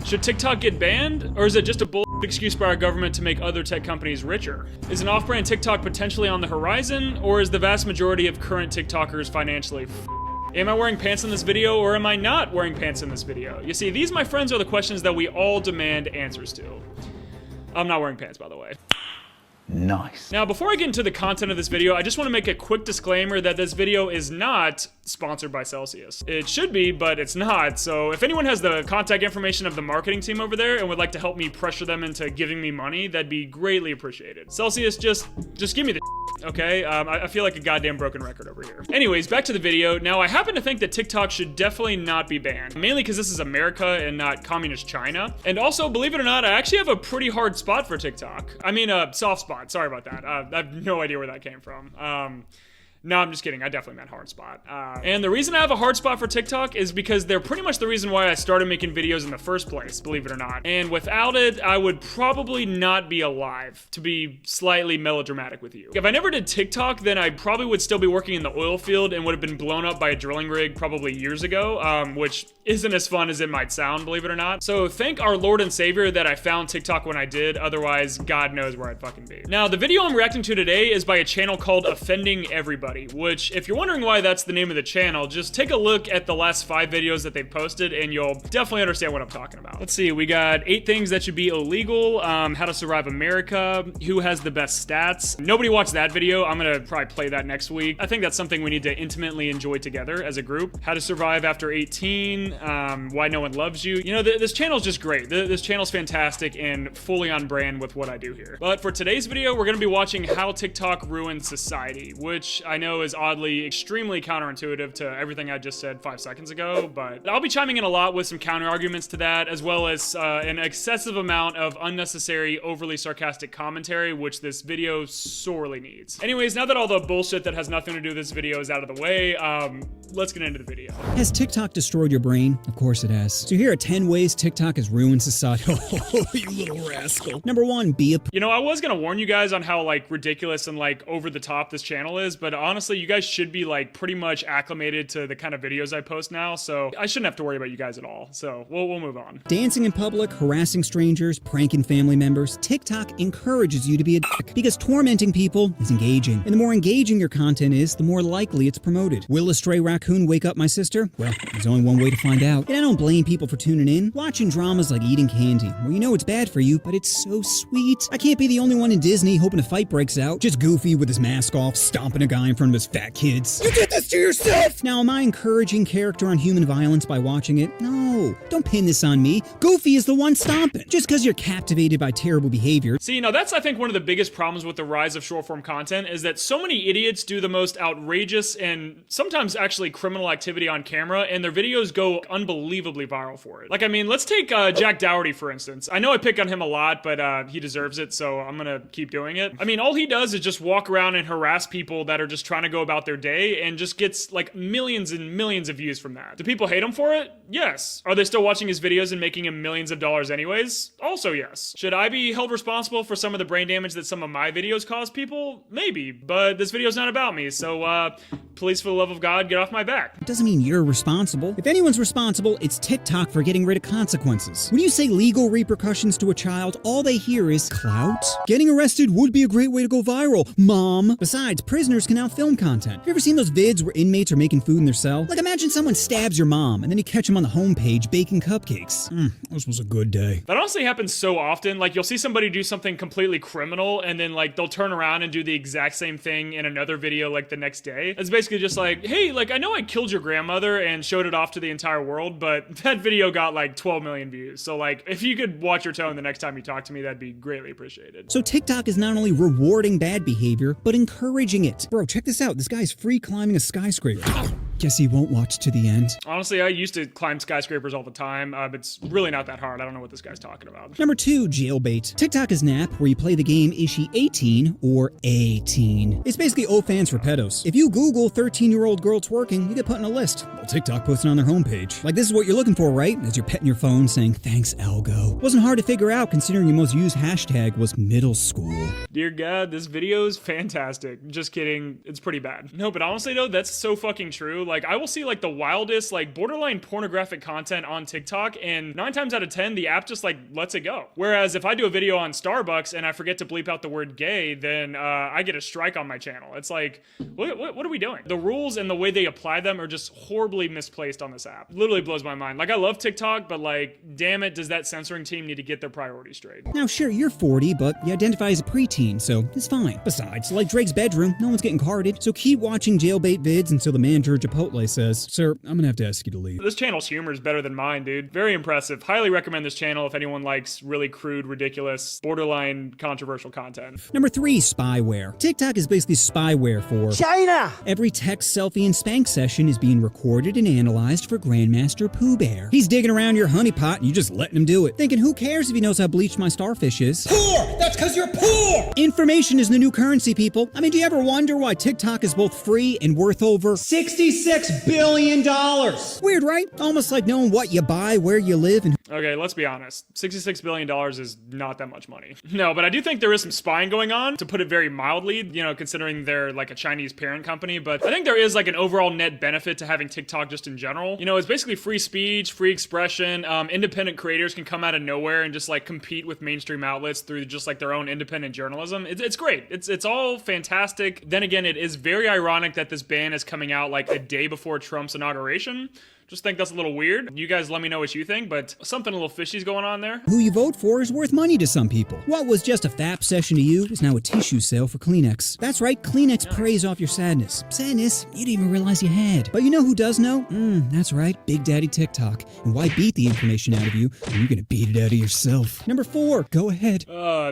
Should TikTok get banned? Or is it just a bull excuse by our government to make other tech companies richer? Is an off-brand TikTok potentially on the horizon? Or is the vast majority of current TikTokers financially Am I wearing pants in this video, or am I not wearing pants in this video? You see, these, my friends, are the questions that we all demand answers to. I'm not wearing pants, by the way. Nice. Now, before I get into the content of this video, I just want to make a quick disclaimer that this video is not sponsored by Celsius. It should be, but it's not. So if anyone has the contact information of the marketing team over there and would like to help me pressure them into giving me money, that'd be greatly appreciated. Celsius, just give me the okay? I feel like a goddamn broken record over here. Anyways, back to the video. Now, I happen to think that TikTok should definitely not be banned, mainly because this is America and not communist China. And also, believe it or not, I actually have a pretty hard spot for TikTok. I mean, a soft spot. Sorry about that. I have no idea where that came from. No, I'm just kidding. I definitely meant hard spot. And the reason I have a hard spot for TikTok is because they're pretty much the reason why I started making videos in the first place, believe it or not. And without it, I would probably not be alive, to be slightly melodramatic with you. If I never did TikTok, then I probably would still be working in the oil field and would have been blown up by a drilling rig probably years ago, which isn't as fun as it might sound, believe it or not. So thank our Lord and Savior that I found TikTok when I did, otherwise God knows where I'd fucking be. Now, the video I'm reacting to today is by a channel called Offending Everybody, which, if you're wondering why that's the name of the channel, just take a look at the last 5 videos that they've posted and you'll definitely understand what I'm talking about. Let's see, we got 8 things that should be illegal, how to survive America, who has the best stats. Nobody watched that video. I'm gonna probably play that next week. I think that's something we need to intimately enjoy together as a group. How to survive after 18, why no one loves you. You know, this channel's just great. This channel's fantastic and fully on brand with what I do here. But for today's video, we're gonna be watching how TikTok ruined society, which I know is oddly extremely counterintuitive to everything I just said 5 seconds ago, but I'll be chiming in a lot with some counter arguments to that, as well as an excessive amount of unnecessary, overly sarcastic commentary, which this video sorely needs. Anyways, now that all the bullshit that has nothing to do with this video is out of the way, let's get into the video. Has TikTok destroyed your brain? Of course it has. So here are 10 ways TikTok has ruined society. Oh, you little rascal. Number 1, be a... You know, I was gonna warn you guys on how, like, ridiculous and, like, over the top this channel is, but honestly, you guys should be, like, pretty much acclimated to the kind of videos I post now, so I shouldn't have to worry about you guys at all. So we'll move on. Dancing in public, harassing strangers, pranking family members. TikTok encourages you to be a dick because tormenting people is engaging. And the more engaging your content is, the more likely it's promoted. Will a stray raccoon wake up my sister? Well, there's only one way to find out. And I don't blame people for tuning in. Watching dramas like eating candy, where you know it's bad for you, but it's so sweet. I can't be the only one in Disney hoping a fight breaks out. Just Goofy with his mask off, stomping a guy in front of his fat kids. You did this to yourself! Now, am I encouraging character on human violence by watching it? No. Don't pin this on me. Goofy is the one stomping. Just because you're captivated by terrible behavior. See, you know, that's, I think, one of the biggest problems with the rise of short-form content is that so many idiots do the most outrageous and sometimes actually criminal activity on camera, and their videos go unbelievably viral for it. Like, I mean, let's take Jack Dougherty, for instance. I know I pick on him a lot, but he deserves it, so I'm gonna keep doing it. I mean, all he does is just walk around and harass people that are just trying to go about their day and just gets, like, millions and millions of views from that. Do people hate him for it? Yes. Are they still watching his videos and making him millions of dollars anyways? Also yes. Should I be held responsible for some of the brain damage that some of my videos cause people? Maybe, but this video's not about me, so please, for the love of God, get off my back. It doesn't mean you're responsible. If anyone's responsible, it's TikTok for getting rid of consequences. When you say legal repercussions to a child, all they hear is clout. Getting arrested would be a great way to go viral, Mom. Besides, prisoners can now film content. Have you ever seen those vids where inmates are making food in their cell? Like, imagine someone stabs your mom, and then you catch them on the homepage baking cupcakes. This was a good day. That honestly happens so often. Like, you'll see somebody do something completely criminal, and then, like, they'll turn around and do the exact same thing in another video, like, the next day. It's basically just like, hey, like, I know I killed your grandmother and showed it off to the entire world, but that video got, like, 12 million views. So, like, if you could watch your tone the next time you talk to me, that'd be greatly appreciated. So TikTok is not only rewarding bad behavior, but encouraging it. Bro, check this out. This guy's free climbing a skyscraper. Guess he won't watch to the end. Honestly, I used to climb skyscrapers all the time. It's really not that hard. I don't know what this guy's talking about. Number 2, jailbait. TikTok is an app where you play the game Is She 18 or 18? It's basically OnlyFans for pedos. If you Google 13-year-old girl twerking, you get put in a list. Well, TikTok puts it on their homepage. Like, this is what you're looking for, right? As you're petting your phone saying, thanks, algo. Wasn't hard to figure out considering your most used hashtag was middle school. Dear God, this video is fantastic. Just kidding. It's pretty bad. No, but honestly though, that's so fucking true. Like, I will see like the wildest, like borderline pornographic content on TikTok, and 9 times out of 10, the app just like lets it go. Whereas if I do a video on Starbucks and I forget to bleep out the word gay, then I get a strike on my channel. It's like, what are we doing? The rules and the way they apply them are just horribly misplaced on this app. Literally blows my mind. Like, I love TikTok, but like, damn it, does that censoring team need to get their priorities straight? Now, sure, you're 40, but you identify as a preteen, so it's fine. Besides, like Drake's bedroom, no one's getting carded, so keep watching jailbait vids until the manager at Chipotle says, "Sir, I'm gonna have to ask you to leave." This channel's humor is better than mine, dude. Very impressive. Highly recommend this channel if anyone likes really crude, ridiculous, borderline controversial content. Number 3, spyware. TikTok is basically spyware for China! Every text, selfie, and spank session is being recorded and analyzed for Grandmaster Pooh Bear. He's digging around your honeypot and you just letting him do it. Thinking, who cares if he knows how bleached my starfish is? Poor! That's because you're poor! Information is the new currency, people. I mean, do you ever wonder why TikTok is both free and worth over $66 billion! Weird, right? Almost like knowing what you buy, where you live, and Okay, let's be honest. $66 billion is not that much money. No, but I do think there is some spying going on, to put it very mildly, you know, considering they're like a Chinese parent company. But I think there is like an overall net benefit to having TikTok just in general. You know, it's basically free speech, free expression. Independent creators can come out of nowhere and just like compete with mainstream outlets through just like their own independent journalism. It's great. It's all fantastic. Then again, it is very ironic that this ban is coming out like a day before Trump's inauguration. Just think that's a little weird. You guys let me know what you think, but something a little fishy's going on there. who you vote for is worth money to some people. What was just a FAP session to you is now a tissue sale for Kleenex. That's right, Kleenex preys off your sadness. Sadness you didn't even realize you had. But you know who does know? That's right, Big Daddy TikTok. And why beat the information out of you when you're gonna beat it out of yourself? Number 4, go ahead.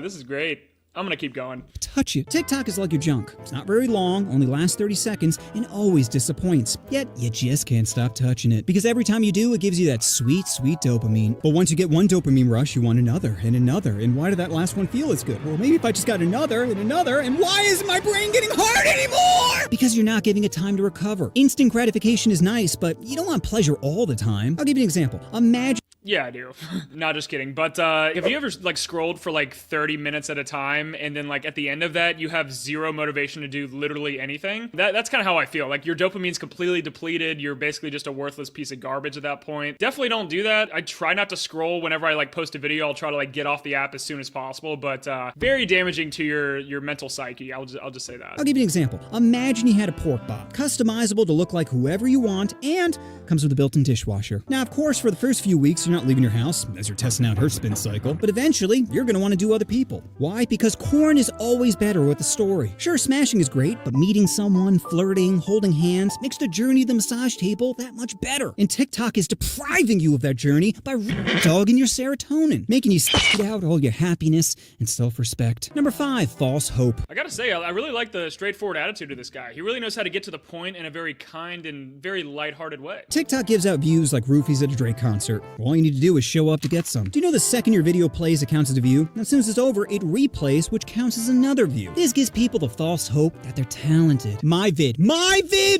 This is great. I'm gonna keep going. Touch it. TikTok is like your junk. It's not very long, only lasts 30 seconds, and always disappoints. Yet, you just can't stop touching it. Because every time you do, it gives you that sweet, sweet dopamine. But once you get one dopamine rush, you want another, and another. And why did that last one feel as good? Well, maybe if I just got another, and why isn't my brain getting hard anymore? Because you're not giving it time to recover. Instant gratification is nice, but you don't want pleasure all the time. I'll give you an example. Imagine... Yeah, I do. Not just kidding. But have you ever like scrolled for like 30 minutes at a time, and then like at the end of that, you have zero motivation to do literally anything? That's kind of how I feel. Like your dopamine's completely depleted. You're basically just a worthless piece of garbage at that point. Definitely don't do that. I try not to scroll whenever I like post a video. I'll try to like get off the app as soon as possible, but very damaging to your mental psyche. I'll just say that. I'll give you an example. Imagine you had a pork bop, customizable to look like whoever you want, and comes with a built-in dishwasher. Now, of course, for the first few weeks, you're not leaving your house as you're testing out her spin cycle, but eventually, you're gonna want to do other people. Why? Because corn is always better with a story. Sure, smashing is great, but meeting someone, flirting, holding hands, makes the journey to the massage table that much better. And TikTok is depriving you of that journey by dogging your serotonin, making you spit out all your happiness and self-respect. Number 5, false hope. I gotta say, I really like the straightforward attitude of this guy. He really knows how to get to the point in a very kind and very lighthearted way. TikTok gives out views like roofies at a Drake concert. All you need to do is show up to get some. Do you know the second your video plays, it counts as a view? As soon as it's over, it replays, which counts as another view. This gives people the false hope that they're talented. My vid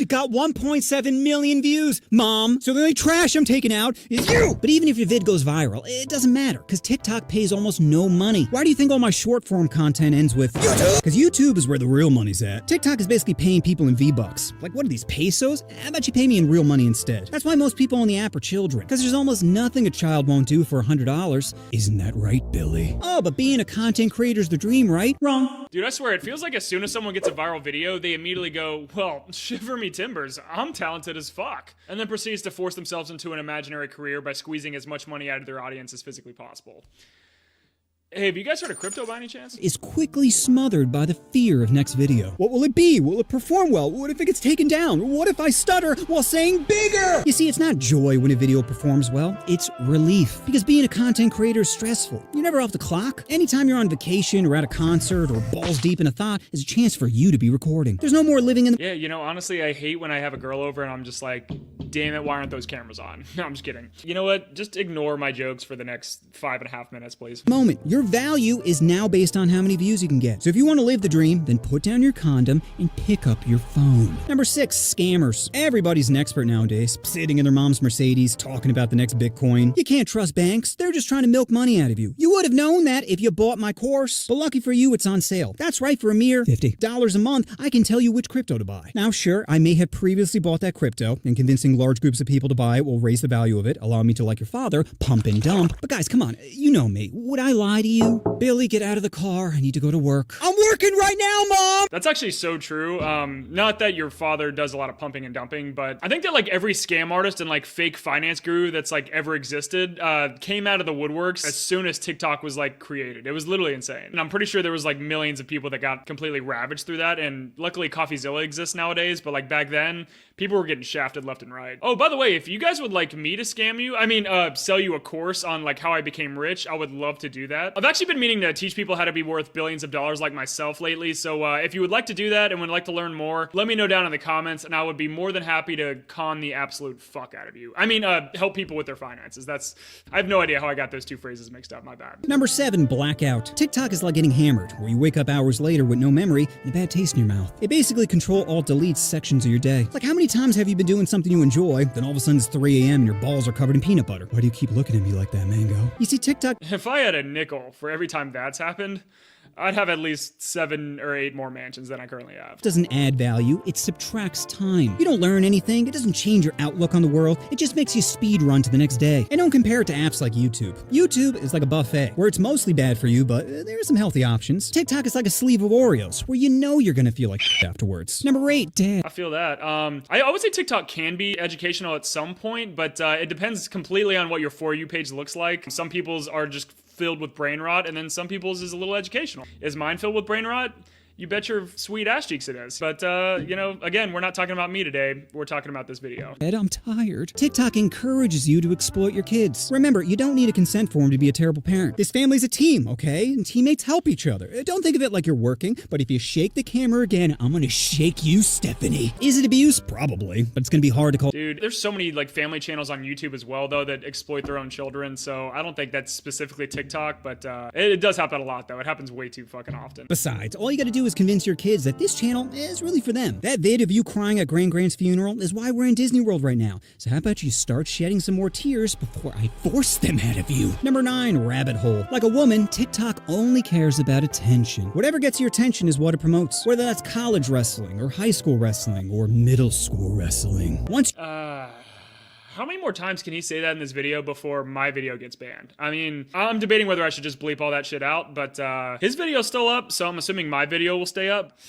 got 1.7 million views, Mom. So the only trash I'm taking out is you. But even if your vid goes viral, it doesn't matter, because TikTok pays almost no money. Why do you think all my short form content ends with YouTube? Because YouTube is where the real money's at. TikTok is basically paying people in V-Bucks. Like, what are these, pesos? How about you pay me in real money instead? That's why most people on the app are children, because there's almost nothing a child won't do for $100. Isn't that right, Billy? Oh, but being a content creator's the dream, right? Wrong. Dude, I swear, it feels like as soon as someone gets a viral video, they immediately go, well, shiver me timbers, I'm talented as fuck. And then proceeds to force themselves into an imaginary career by squeezing as much money out of their audience as physically possible. Hey, have you guys heard of crypto by any chance? Is quickly smothered by the fear of next video. What will it be? Will it perform well? What if it gets taken down? What if I stutter while saying bigger? You see, it's not joy when a video performs well, it's relief. Because being a content creator is stressful. You're never off the clock. Anytime you're on vacation or at a concert or balls deep in a thought is a chance for you to be recording. There's no more living in the... Yeah, you know, honestly, I hate when I have a girl over and I'm just like, damn it, why aren't those cameras on? No, I'm just kidding. You know what? Just ignore my jokes for the next 5.5 minutes, please. Moment. Your value is now based on how many views you can get. So if you want to live the dream, then put down your condom and pick up your phone. Number 6, scammers. Everybody's an expert nowadays, sitting in their mom's Mercedes, talking about the next Bitcoin. You can't trust banks. They're just trying to milk money out of you. You would have known that if you bought my course. But lucky for you, it's on sale. That's right, for a mere $50 a month, I can tell you which crypto to buy. Now, sure, I may have previously bought that crypto, and convincing large groups of people to buy it will raise the value of it, allow me to, like your father, pump and dump. But guys, come on, you know me. Would I lie to you? Billy, get out of the car. I need to go to work. I'm working right now, Mom! That's actually so true. Not that your father does a lot of pumping and dumping, but I think that like every scam artist and like fake finance guru that's like ever existed came out of the woodworks as soon as TikTok was like created. It was literally insane. And I'm pretty sure there was like millions of people that got completely ravaged through that. And luckily CoffeeZilla exists nowadays, but like back then, people were getting shafted left and right. Oh, by the way, if you guys would like me to scam you, sell you a course on like how I became rich, I would love to do that. I've actually been meaning to teach people how to be worth billions of dollars like myself lately. So if you would like to do that and would like to learn more, let me know down in the comments and I would be more than happy to con the absolute fuck out of you. Help people with their finances. I have no idea how I got those two phrases mixed up. My bad. Number 7, blackout. TikTok is like getting hammered, where you wake up hours later with no memory and a bad taste in your mouth. It basically Control-Alt-Deletes sections of your day. Like, how many times have you been doing something you enjoy, then all of a sudden it's 3 a.m. and your balls are covered in peanut butter? Why do you keep looking at me like that, Mango? You see, TikTok... If I had a nickel for every time that's happened, I'd have at least 7 or 8 more mansions than I currently have. Doesn't add value, it subtracts time. You don't learn anything, it doesn't change your outlook on the world, it just makes you speed run to the next day. And don't compare it to apps like YouTube. YouTube is like a buffet, where it's mostly bad for you, but there are some healthy options. TikTok is like a sleeve of Oreos, where you know you're gonna feel like afterwards. Number 8, dad. I feel that. I would say TikTok can be educational at some point, but it depends completely on what your For You page looks like. Some people's are just filled with brain rot, and then some people's is a little educational. Is mine filled with brain rot? You bet your sweet ass cheeks it is. But, again, we're not talking about me today. We're talking about this video. Ed, I'm tired. TikTok encourages you to exploit your kids. Remember, you don't need a consent form to be a terrible parent. This family's a team, okay? And teammates help each other. Don't think of it like you're working, but if you shake the camera again, I'm gonna shake you, Stephanie. Is it abuse? Probably, but it's gonna be hard to call. Dude, there's so many, like, family channels on YouTube as well, though, that exploit their own children, so I don't think that's specifically TikTok, but it does happen a lot, though. It happens way too fucking often. Besides, all you gotta do is convince your kids that this channel is really for them. That vid of you crying at Grand's funeral is why we're in Disney World right now. So how about you start shedding some more tears before I force them out of you? Number 9, rabbit hole. Like a woman, TikTok only cares about attention. Whatever gets your attention is what it promotes. Whether that's college wrestling, or high school wrestling, or middle school wrestling. How many more times can he say that in this video before my video gets banned? I'm debating whether I should just bleep all that shit out, but his video's still up, so I'm assuming my video will stay up.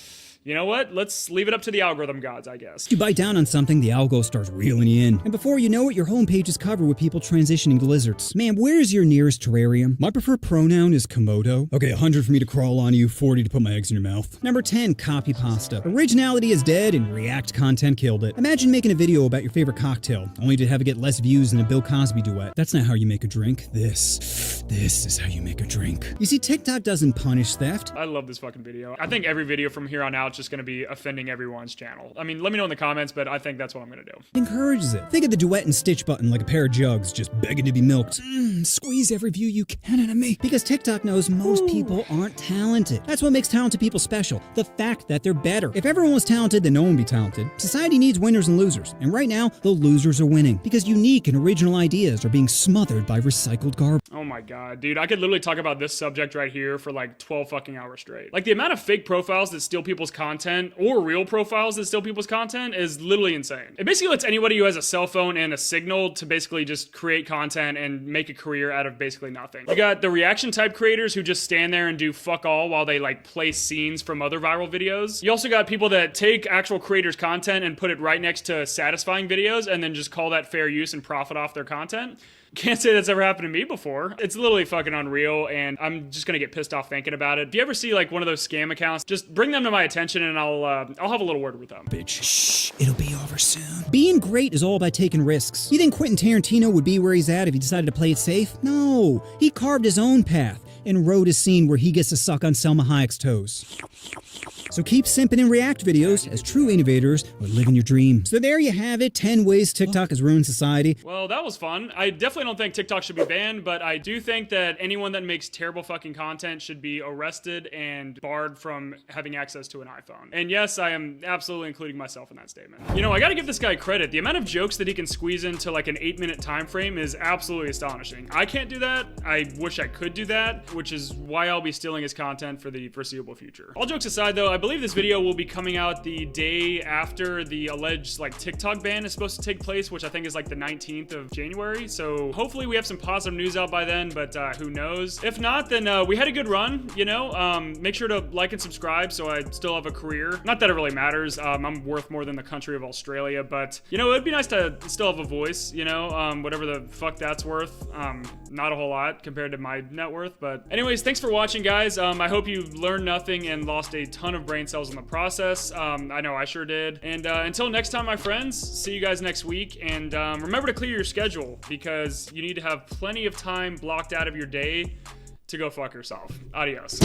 You know what? Let's leave it up to the algorithm gods, I guess. You bite down on something, the algo starts reeling you in. And before you know it, your homepage is covered with people transitioning to lizards. Man, where's your nearest terrarium? My preferred pronoun is Komodo. Okay, 100 for me to crawl on you, 40 to put my eggs in your mouth. Number 10, copy pasta. Originality is dead and React content killed it. Imagine making a video about your favorite cocktail, only to have it get less views than a Bill Cosby duet. That's not how you make a drink. This is how you make a drink. You see, TikTok doesn't punish theft. I love this fucking video. I think every video from here on out is just gonna be offending everyone's channel. Let me know in the comments, but I think that's what I'm gonna do. Encourages it. Think of the duet and stitch button like a pair of jugs just begging to be milked. Squeeze every view you can out of me. Because TikTok knows most people aren't talented. That's what makes talented people special. The fact that they're better. If everyone was talented, then no one would be talented. Society needs winners and losers. And right now, the losers are winning. Because unique and original ideas are being smothered by recycled garbage. Oh my god, dude. I could literally talk about this subject right here for like 12 fucking hours straight. Like, the amount of fake profiles that steal people's content, or real profiles that steal people's content, is literally insane. It basically lets anybody who has a cell phone and a signal to basically just create content and make a career out of basically nothing. You got the reaction type creators who just stand there and do fuck all while they like play scenes from other viral videos. You also got people that take actual creators' content and put it right next to satisfying videos and then just call that fair use and profit off their content. Can't say that's ever happened to me before. It's literally fucking unreal, and I'm just gonna get pissed off thinking about it. If you ever see like one of those scam accounts, just bring them to my attention and I'll have a little word with them. Bitch. Shh, it'll be over soon. Being great is all about taking risks. You think Quentin Tarantino would be where he's at if he decided to play it safe? No. He carved his own path and wrote a scene where he gets to suck on Selma Hayek's toes. So keep simping and react videos, as true innovators are living your dream. So there you have it, 10 ways TikTok has ruined society. Well, that was fun. I definitely don't think TikTok should be banned, but I do think that anyone that makes terrible fucking content should be arrested and barred from having access to an iPhone. And yes, I am absolutely including myself in that statement. You know, I gotta give this guy credit. The amount of jokes that he can squeeze into like an 8-minute time frame is absolutely astonishing. I can't do that. I wish I could do that, which is why I'll be stealing his content for the foreseeable future. All jokes aside though, I believe this video will be coming out the day after the alleged like TikTok ban is supposed to take place, which I think is like the 19th of January. So hopefully we have some positive news out by then, but who knows? If not, then we had a good run, you know? Make sure to like and subscribe so I still have a career. Not that it really matters. I'm worth more than the country of Australia, but you know, it'd be nice to still have a voice, you know? Whatever the fuck that's worth. Not a whole lot compared to my net worth, but anyways, thanks for watching, guys. I hope you learned nothing and lost a ton of brain cells in the process. I know I sure did. And until next time, my friends, see you guys next week. And remember to clear your schedule because you need to have plenty of time blocked out of your day to go fuck yourself. Adios.